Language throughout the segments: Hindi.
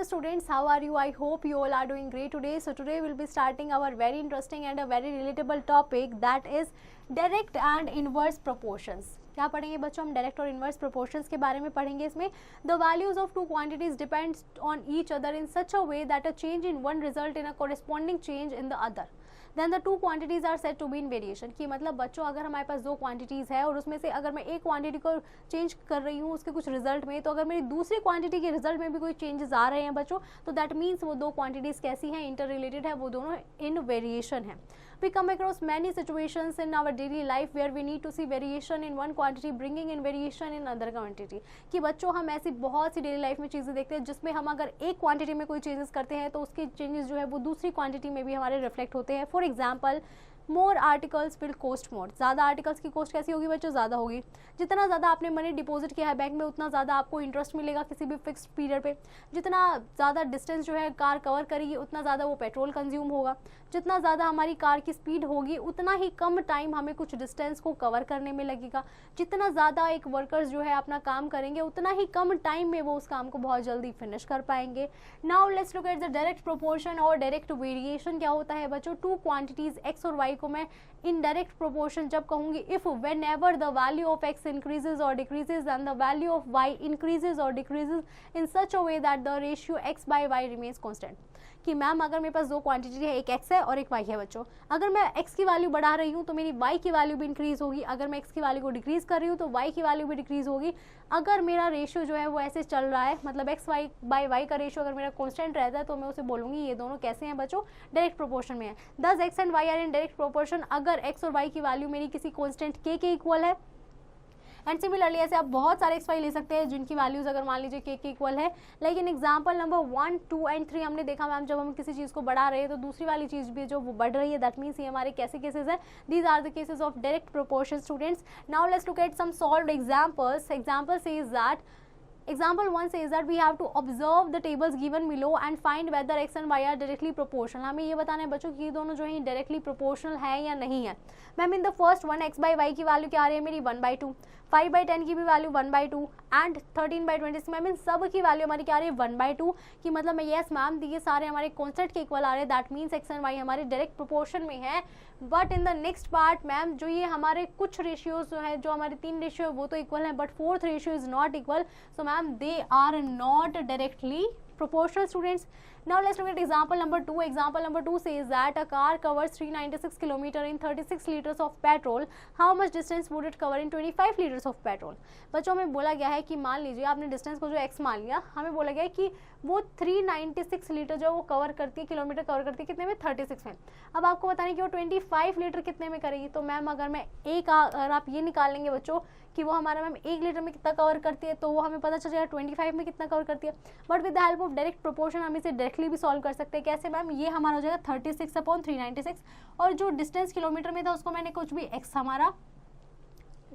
Hello students, how are you? I hope you all are doing great today. So today we'll be starting our very interesting and a very relatable topic, that is direct and inverse proportions. क्या पढ़ेंगे बच्चों? हम डायरेक्ट और इनवर्स प्रोपोर्शंस के बारे में पढ़ेंगे. इसमें the values of two quantities depends on each other in such a way that a change in one result in a corresponding change in the other. Then the two quantities are said to be in variation. कि मतलब बच्चों अगर हमारे पास दो क्वांटिटीज़ है और उसमें से अगर मैं एक क्वांटिटी को चेंज कर रही हूँ उसके कुछ रिजल्ट में, तो अगर मेरी दूसरी क्वांटिटी के रिजल्ट में भी कोई चेंजेस आ रहे हैं बच्चों, तो दैट मीन्स वो दो क्वांटिटीज़ कैसी हैं? इंटर रिलेटेड है, वो दोनों इन वेरिएशन है. We come across many situations in our daily life where we need to see variation in one quantity bringing in variation in other quantity. कि बच्चों हम ऐसी बहुत सी डेली लाइफ में चीज़ें देखते हैं जिसमें हम अगर एक क्वांटिटी में कोई चेंजेस करते हैं तो उसके चेंजेस जो है वो दूसरी क्वांटिटी में भी हमारे रिफ्लेक्ट होते हैं. For example, more articles will cost more. ज़्यादा आर्टिकल्स की कॉस्ट कैसी होगी बच्चों? ज़्यादा होगी. जितना ज़्यादा आपने मनी डिपॉजिट किया है बैंक में उतना ज़्यादा आपको इंटरेस्ट मिलेगा किसी भी फिक्स्ड पीरियड पे. जितना ज़्यादा डिस्टेंस जो है कार कवर करेगी उतना ज़्यादा वो पेट्रोल कंज्यूम होगा. जितना ज़्यादा हमारी कार की स्पीड होगी उतना ही कम टाइम हमें कुछ डिस्टेंस को कवर करने में लगेगा. जितना ज़्यादा एक वर्कर्स जो है अपना काम करेंगे उतना ही कम टाइम में वो उस काम को बहुत जल्दी फिनिश कर पाएंगे. Now let's look at the direct proportion और डायरेक्ट वेरिएशन. क्या होता है बच्चों? टू क्वांटिटीज़ एक्स और वाई को मैं इनडायरेक्ट प्रोपोर्शन जब कहूँगी, if whenever the value of X increases और decreases and the value of Y increases और decreases in such a way that the ratio X by Y remains constant. कि मैम अगर मेरे पास दो क्वांटिटी है, एक एक्स है और एक वाई है बच्चों, अगर मैं एक्स की वैल्यू बढ़ा रही हूँ तो मेरी वाई की वैल्यू भी इंक्रीज होगी. अगर मैं एक्स की वैल्यू को डिक्रीज कर रही हूँ तो वाई की वैल्यू भी डिक्रीज होगी. अगर मेरा रेशियो जो है वो ऐसे चल रहा है, मतलब एक्स वाई बाई वाई का रेशियो अगर मेरा कांस्टेंट रहता है, तो मैं उसे बोलूँगी ये दोनों कैसे हैं बच्चों? डायरेक्ट प्रोपोर्शन में है. Thus x and y are in direct proportion. अगर एक्स और वाई की वैल्यू मेरी किसी कॉन्स्टेंट के इक्वल है. एंड सिमिलरली ऐसे आप बहुत सारे एक्स वाई ले सकते हैं जिनकी वैल्यूज अगर मान लीजिए के इक्वल है. लेकिन एग्जांपल नंबर 1, 2 एंड 3 हमने देखा मैम, जब हम किसी चीज़ को बढ़ा रहे हैं तो दूसरी वाली चीज़ भी जो वो बढ़ रही है. दैट मीन्स ये हमारे कैसे केसेस है? These are the cases of direct proportion students. Now let's look at some solved examples. Example says that Example 1 says that we have to observe the tables given below and find whether x and y are directly proportional. हमें ये बताना है बच्चों कि ये दोनों जो है डायरेक्टली प्रोपोर्शनल है या नहीं है. Ma'am in the first one x by y की वैल्यू क्या आ रही है मेरी? 1/2. 5/10 की भी वैल्यू 1/2 एंड 13/20. मैम इन सब की वैल्यू हमारी क्या आ रही है? 1/2. कि मतलब मैं यस मैम ये सारे हमारे कॉन्स्टेंट के इक्वल आ रहे हैं. That means x and y हमारे डायरेक्ट प्रोपोर्शन में है. But in the next part ma'am जो ये हमारे कुछ रेशियोज जो है, जो हमारे 3 रेशियो है वो तो इक्वल है, but 4th ratio is not equal. So ma'am they are not directly proportional students. Now let's look at example number 2. Example number 2 says that a car covers 396 km in 36 liters of petrol. How much distance would it cover in 25 liters of petrol? बच्चों हमें बोला गया है कि मान लीजिए आपने डिस्टेंस को जो x मान लिया, हमें बोला गया है कि वो 396 लीटर जो वो कवर करती है, किलोमीटर कवर करती है कितने में? 36 में. अब आपको बताना है कि वो 25 लीटर कितने में करेगी. तो मैम अगर मैं अगर आप ये निकाल लेंगे बच्चों कि वो हमारा मैम 1 लीटर में कितना कवर करती है, तो वो हमें पता चल जाएगा 25 में कितना कवर करती है. But with the help of direct proportion हम इसे डायरेक्टली भी सॉल्व कर सकते हैं. कैसे मैम? ये हमारा हो जाएगा 36/396 और जो डिस्टेंस किलोमीटर में था उसको मैंने कुछ भी एक्स हमारा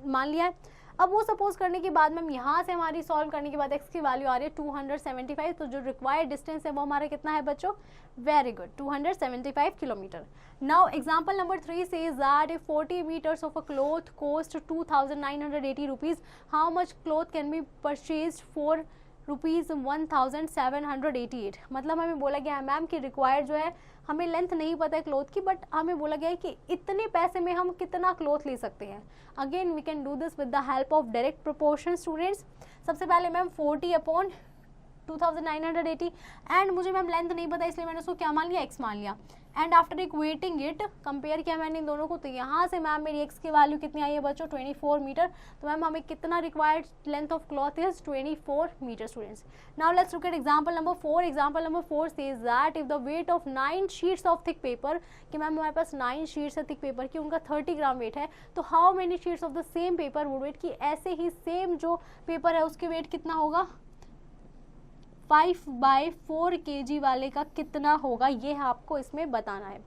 मान लिया है. अब वो सपोज करने के बाद मैम यहाँ से हमारी सॉल्व करने के बाद एक्स की वैल्यू आ रही है 275. तो जो रिक्वायर्ड डिस्टेंस है वो हमारा कितना है बच्चों? Very good, 275 kilometre. Now example number 3 says that if 40 meters of a cloth cost 2,980 rupees, how much cloth can be purchased for rupees 1,788. मतलब हमें बोला गया है मैम कि रिक्वायर्ड जो है, हमें लेंथ नहीं पता है क्लोथ की, बट हमें बोला गया है कि इतने पैसे में हम कितना क्लोथ ले सकते हैं. Again we can do this with the help of direct proportion students. सबसे पहले मैम 40/2980 एंड मुझे मैम लेंथ नहीं पता इसलिए मैंने उसको क्या मान लिया? एक्स मान लिया. And after equating it compare किया मैंने इन दोनों को, तो यहाँ से मैम मेरी एक्स की वैल्यू कितनी आई है बच्चों? 24 मीटर. तो मैम हमें कितना required length of cloth is? 24 metre students. Now let's look at example number 4. Example number 4 says that if the weight of 9 sheets of thick paper, कि मैम हमारे पास 9 शीट्स है थिक पेपर की, उनका 30 ग्राम वेट है, तो how many sheets of the same paper would weigh, कि ऐसे ही सेम जो पेपर है उसके वेट कितना होगा? 5/4 kg वाले का कितना होगा, ये आपको इसमें बताना है.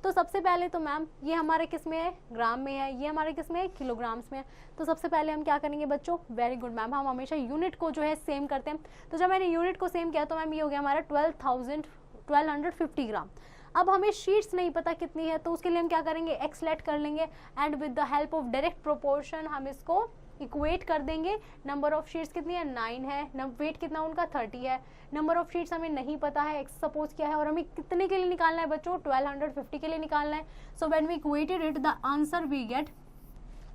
तो सबसे पहले तो मैम ये हमारे किस में है? ग्राम में है. ये हमारे किस में है? किलोग्राम्स में है. तो सबसे पहले हम क्या करेंगे बच्चों? वेरी गुड मैम, हम हमेशा यूनिट को जो है सेम करते हैं. तो जब मैंने यूनिट को सेम किया तो मैम ये हो गया हमारा 1250 ग्राम. अब हमें शीट्स नहीं पता कितनी है, तो उसके लिए हम क्या करेंगे? एक्स लेट कर लेंगे and with the help of direct proportion हम इसको इक्वेट कर देंगे। नंबर ऑफ शीट्स कितनी है, 9 है। वेट कितना उनका 30 है। नंबर ऑफ शीट्स हमें नहीं पता है, एक्स सपोज क्या है, और हमें कितने के लिए निकालना है बच्चों, 1250 के लिए निकालना है। So when we equated it, the answer we get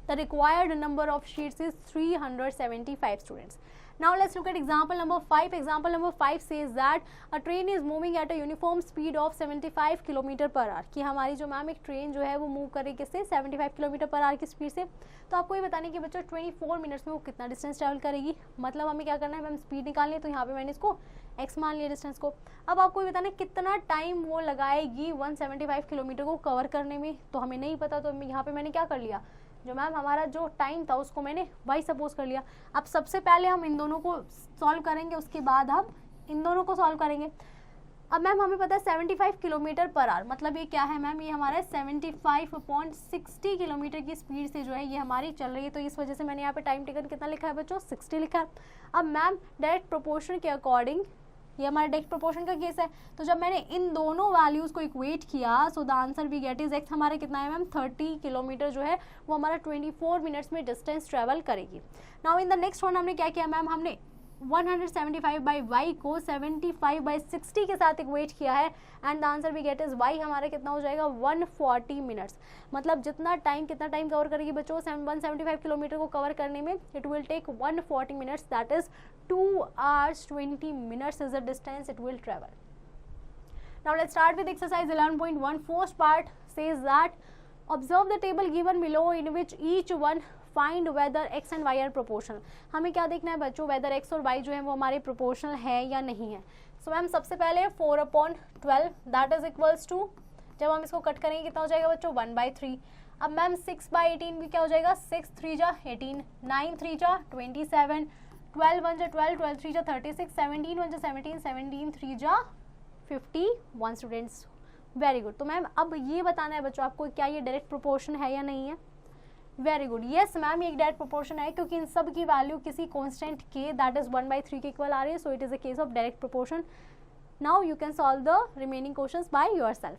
the required number of sheets is 375 students. Now let's look at example number 5. Example number 5 says that a train is moving at a uniform speed of 75 km per hour. कि हमारी जो मैम एक ट्रेन जो है वो मूव करे किससे, 75 km per hour की स्पीड से। तो आपको ये बताने कि बच्चों 24 मिनट्स में वो कितना डिस्टेंस ट्रैवल करेगी। मतलब हमें क्या करना है मैम, स्पीड निकालनी है, तो यहाँ पे मैंने इसको x मान लिया डिस्टेंस को। अब आपको ये बताना है कितना टाइम वो लगाएगी 175 किलोमीटर को कवर करने में, तो हमें नहीं पता। तो यहाँ पे मैंने क्या कर लिया, जो मैम हमारा जो टाइम था उसको मैंने वाई सपोज कर लिया। अब सबसे पहले हम इन दोनों को सॉल्व करेंगे, उसके बाद हम इन दोनों को सॉल्व करेंगे। अब मैम हमें पता है 75 किलोमीटर पर आवर, मतलब ये क्या है मैम, ये हमारा 75/60 किलोमीटर की स्पीड से जो है ये हमारी चल रही है। तो इस वजह से मैंने यहाँ पे टाइम टेकन कितना लिखा है बच्चों, 60 लिखा है। अब मैम डायरेक्ट प्रोपोर्शन के अकॉर्डिंग, ये हमारा डायरेक्ट प्रोपोर्शन का केस है, तो जब मैंने इन दोनों वैल्यूज को इक्वेट किया, so the answer we get is x हमारा कितना है मैम, 30 किलोमीटर जो है वो हमारा 24 मिनट्स में डिस्टेंस ट्रेवल करेगी। Now in the next one हमने क्या किया मैम, हमने 175/y को 75/60 के साथ इक्वेट किया है, and the answer we get is y हमारा कितना हो जाएगा, 140 मिनट्स। मतलब कितना टाइम कवर करेगी बच्चों, 175 किलोमीटर को कवर करने में it will take 140 minutes, that is 2 hours 20 minutes is the distance it will travel. Now let's start with exercise 11.1. First part says that observe the table given below in which each one find whether x and y are proportional. हमें क्या देखना है बच्चों, whether x और y जो है वो हमारे proportional है या नहीं है। So मैम सबसे पहले 4/12 that is equals to, जब हम इसको कट करेंगे कितना हो जाएगा बच्चों, 1/3। अब मैम 6/18 भी क्या हो जाएगा, 6 3 जा 18, 9 3 जा 27, 12 1 जा 12, 12 3 जा 36, 17 1 जा 17, 17 3 जा 51 स्टूडेंट्स। Very good. तो मैम अब ये बताना है बच्चों आपको, क्या ये डायरेक्ट प्रोपोर्शन है या नहीं है। वेरी गुड, यस मैम ये एक डायरेक्ट प्रोपोर्शन है, क्योंकि इन सब की वैल्यू किसी कांस्टेंट के दैट इज 1/3 के इक्वल आ रही है, so it is a case of direct proportion. Now you can solve the remaining questions by yourself.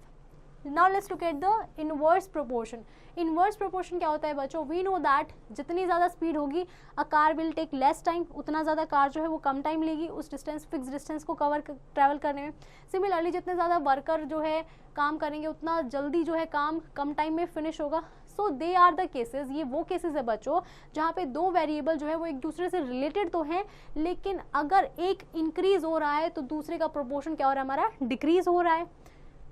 Now let's look at the inverse proportion. Inverse proportion क्या होता है बच्चों, we know that जितनी ज़्यादा स्पीड होगी a car will take less time, उतना ज़्यादा कार जो है वो कम टाइम लेगी उस डिस्टेंस, फिक्स डिस्टेंस को ट्रैवल करने में। सिमिलरली जितने ज़्यादा वर्कर जो है काम करेंगे उतना जल्दी जो है काम कम टाइम में फिनिश होगा। सो दे आर द केसेस, ये वो केसेस है बच्चों जहाँ पे दो वेरिएबल जो है वो एक दूसरे से रिलेटेड तो हैं, लेकिन अगर एक इंक्रीज हो रहा है तो दूसरे का प्रोपोर्शन क्या हो रहा है, हमारा डिक्रीज हो रहा है।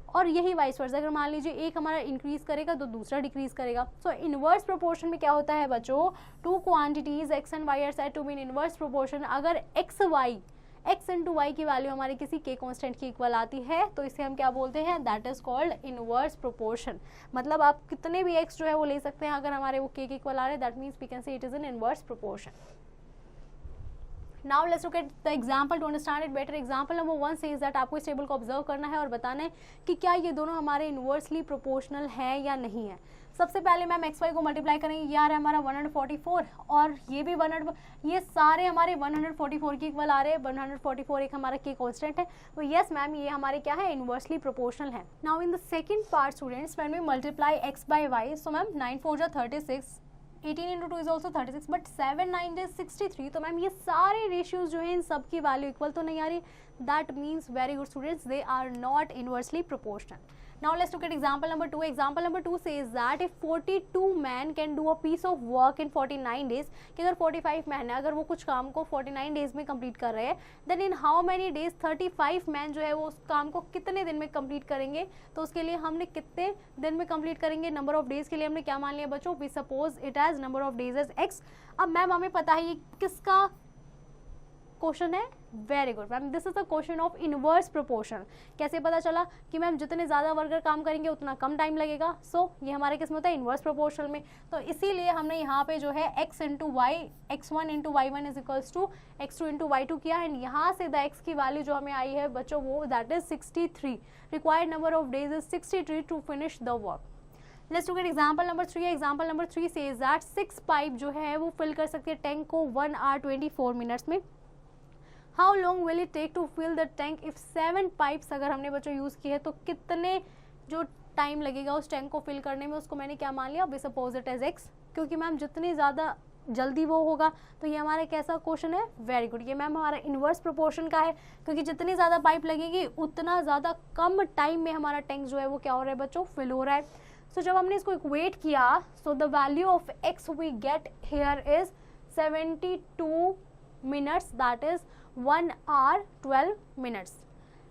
और यही वाइस वर्सा, अगर मान लीजिए एक हमारा इंक्रीज करेगा तो दूसरा डिक्रीज करेगा। सो इनवर्स प्रोपोर्शन में क्या होता है बच्चों, two quantities x and y are said to be in inverse proportion. अगर एक्स इंटू वाई की वैल्यू हमारे किसी के कांस्टेंट की इक्वल आती है तो इसे हम क्या बोलते हैं, that is called inverse proportion. मतलब आप कितने भी एक्स जो है वो ले सकते हैं, अगर हमारे वो के इक्वल आ रहे हैं that means we can say it is an inverse proportion. Now let's look at the example to understand it better. Example number 1 says that आपको इस टेबल को ऑब्जर्व करना है और बताना है कि क्या ये दोनों हमारे इनवर्सली प्रोपोर्शनल है या नहीं है। सबसे पहले मैम एक्स वाई को मल्टीप्लाई करेंगे, ये आ रहा है हमारा 144 और ये भी 100, ये सारे हमारे 144 के इक्वल आ रहे हैं। 144 एक हमारा के कांस्टेंट है, तो यस मैम ये हमारे क्या है, इनवर्सली प्रोपोर्शनल है। Now in the second part students, when we multiply x by y, so ma'am 9 4 जा 36, 18 into 2 is also 36, but 7 9 is 63। तो मैम ये सारे रेशियोज जो है इन सब की वैल्यू इक्वल तो नहीं आ रही, that means very good students they are not inversely proportional. Now let's look at example number 2. Example number 2 says that if 42 men can do a piece of work in 49 days, कि अगर 45 मैन है, अगर वो कुछ काम को 49 डेज में कंप्लीट कर रहे हैं, then in how many days 35 man जो है वो उस काम को कितने दिन में कंप्लीट करेंगे। तो उसके लिए हमने कितने दिन में कंप्लीट करेंगे, नंबर ऑफ डेज के लिए हमने क्या मान लिया बच्चों, we suppose it as number of days as x. अब मैम हमें पता है ये किसका क्वेश्चन है, very good ma'am, this is the question of inverse proportion. कैसे पता चला कि मैम जितने ज़्यादा वर्कर काम करेंगे उतना कम टाइम लगेगा। सो ये हमारे किस में होता है, इनवर्स प्रोपोर्शनल में। तो इसीलिए हमने यहाँ पे जो है x into y, x1 into y1 is equals to x2 into y2 किया, एंड यहाँ से द x की वैल्यू जो हमें आई है बच्चों वो that is 63। Required number of days is 63 to finish the work. Let's look at example number 3। Example number 3 says that 6 pipe जो है वो फिल कर सकते हैं टैंक को 1 hour 24 मिनट्स में। How long will it take to fill the tank if 7 pipes अगर हमने बच्चों यूज़ किए हैं तो कितने जो टाइम लगेगा उस टैंक को फिल करने में, उसको मैंने क्या मान लिया, we suppose it as x, क्योंकि मैम जितनी ज़्यादा जल्दी वो होगा। तो ये हमारा कैसा क्वेश्चन है, वेरी गुड। ये मैम हमारा इन्वर्स प्रोपोर्शन का है, क्योंकि जितनी ज़्यादा पाइप लगेगी उतना ज़्यादा कम टाइम में हमारा टैंक जो है वो क्या हो रहा है बच्चों, फिल हो रहा है। सो जब हमने इसको इक्वेट किया, so the value of x we get here is 72 minutes, that is 1 hour 12 minutes.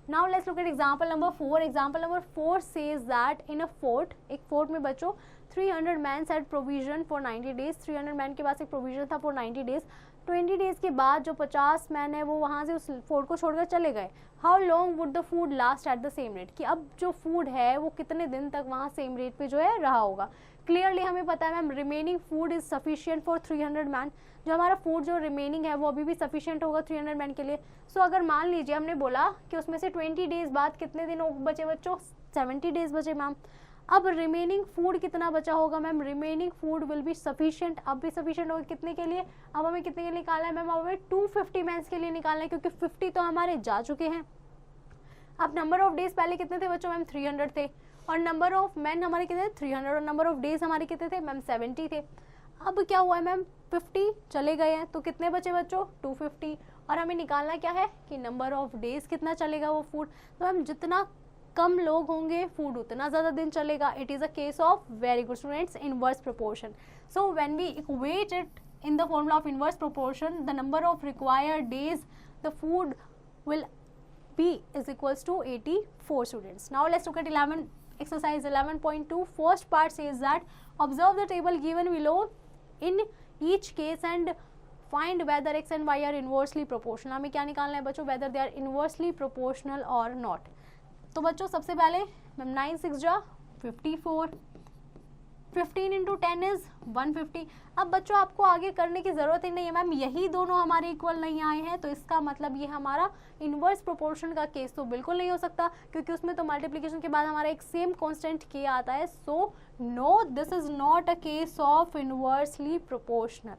Now let's look at example number 4. Example number 4 says that in a fort, एक fort में बच्चों 300 men had provision for 90 days. 300 men के पास एक provision था for 90 days. 20 days के बाद जो 50 मैन है वो वहाँ से उस फोर्ट को छोड़कर चले गए. How long would the food last at the same rate? कि अब जो फूड है वो कितने दिन तक वहाँ सेम रेट पे जो है रहा होगा. क्लियरली हमें पता है ma'am remaining food is sufficient for 300 man. जो हमारा फूड जो रिमेनिंग है वो अभी भी सफिशिएंट होगा 300 मैन के लिए. सो अगर मान लीजिए हमने बोला कि उसमें से 20 डेज बाद कितने दिन बचे बच्चों, 70 डेज बचे मैम. अब रिमेनिंग फूड कितना बचा होगा ma'am, remaining food will be sufficient. अब भी सफिशिएंट होगा कितने के लिए, अब हमें कितने के लिए निकालना है मैम, अब हमें 250 मैन्स के लिए निकालना है, क्योंकि 50 तो हमारे जा चुके हैं. अब नंबर ऑफ डेज पहले कितने थे बच्चों मैम, 300 थे, और नंबर ऑफ मैन हमारे कितने थे, 300, और नंबर ऑफ डेज हमारे कितने थे मैम, 70 थे. अब क्या हुआ है मैम, 50 चले गए हैं, तो कितने बचे बच्चों, 250, और हमें निकालना क्या है कि नंबर ऑफ डेज कितना चलेगा वो फूड. तो मैम जितना कम लोग होंगे फूड उतना ज़्यादा दिन चलेगा. It is a case of, very good students, inverse proportion. So when we equate it in the formula of inverse proportion, the number of required days the food will be is equals to 84 students. Now let's look at exercise 11.2. First part says that observe the table given below in each case and find whether x and y are inversely proportional. हमें क्या निकालना है बच्चों, whether they are inversely proportional or not. तो बच्चों सबसे पहले मैम 9 6 जा 54, 15 इंटू 10 इज 150. अब बच्चों आपको आगे करने की जरूरत ही नहीं है मैम, यही दोनों हमारे इक्वल नहीं आए हैं, तो इसका मतलब ये हमारा इनवर्स प्रोपोर्शन का केस तो बिल्कुल नहीं हो सकता, क्योंकि उसमें तो मल्टीप्लिकेशन के बाद हमारा एक सेम कांस्टेंट के आता है. So no, this is not a case of inversely proportional.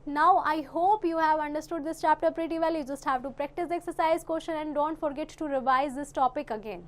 Now I hope you have understood this chapter pretty well. You just have to practice the exercise question and don't forget to revise this topic again.